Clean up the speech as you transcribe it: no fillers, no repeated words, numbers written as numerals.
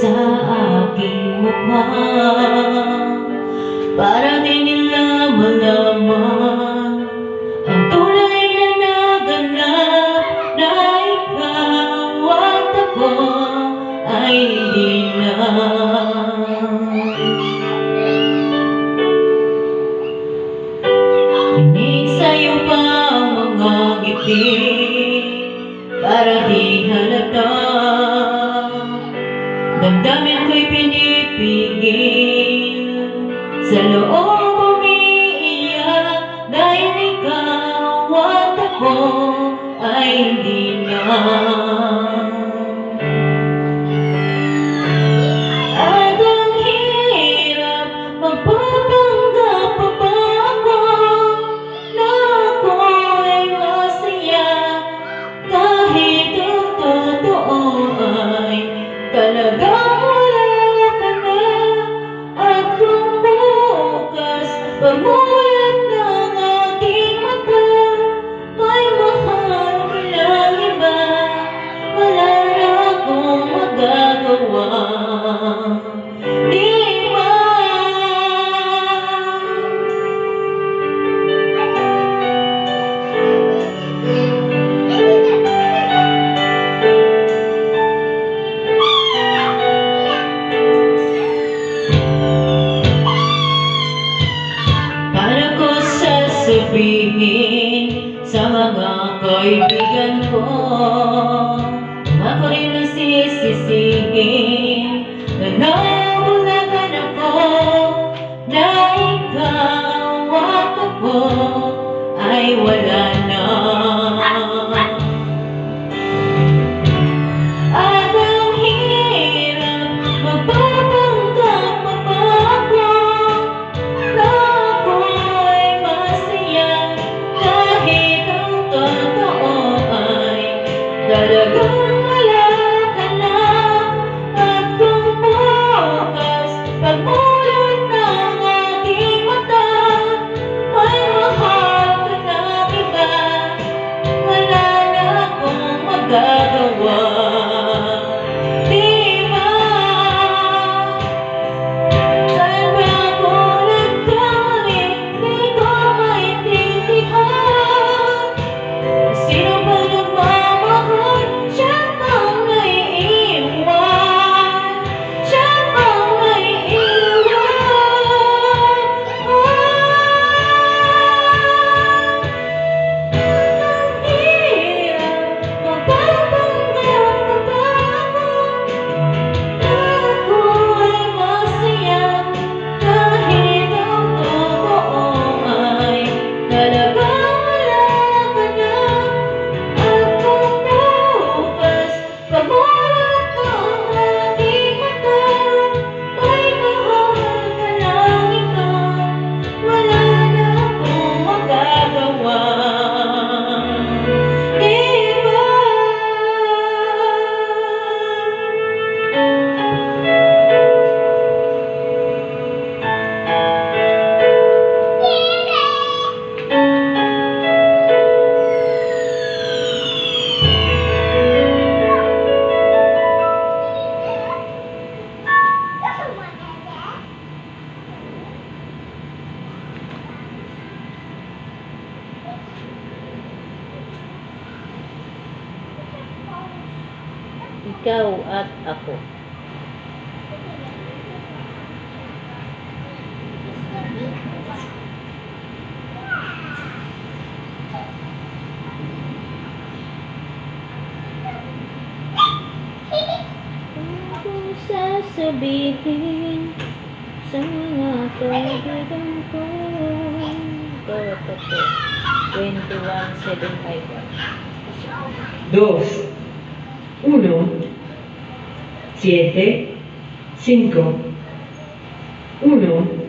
Sa aking mukha, para di nila malaman ang tunay na naganap, na ikaw at ako ay hindi na. Inig sa'yo pa ang mga ngiti, para di halata. Damdamin ko'y pinipigil, sa loob umiiyak, dahil ikaw at ako ay hindi na. At ang hirap magpapanggap pa ba ako na ako ay masaya, kahit ang totoo ay talagang wala ka na. At kung bukas pagmulat ng aking mata, may mahal ka lang iba, wala na akong magagawa. Di ba? Sabihin sa mga kaibigan ko, ako rin ang sisisihin na nabulagan ako, na ikaw at ako ay wala na. At ang hirap magpapanggap pa ba ako na ako ay masaya, kahit ang totoo ay talagang wala ka na. At kung bukas pagmulat ng aking mata, may mahal ka na iba, wala na akong magagawa. Di ba? Saan ba ako nagkamali? Di ko maintindihan. Sino ba nagmamahal? Siya bang naiiwan? Siya bang naiiwan? Ang hirap magpapanggap pa ba ako na ako ay masaya, kahit ang totoo ay talagang wala ka na. At kung bukas pagmulat ng aking mata, may mahal ka lang ikaw, wala na akong magagawa. Di ba? Ikaw at ako. Kung sasabihin sa mga kaibigan ko, ikaw at ako. 21,751. 2, 1, 7, 5, 1,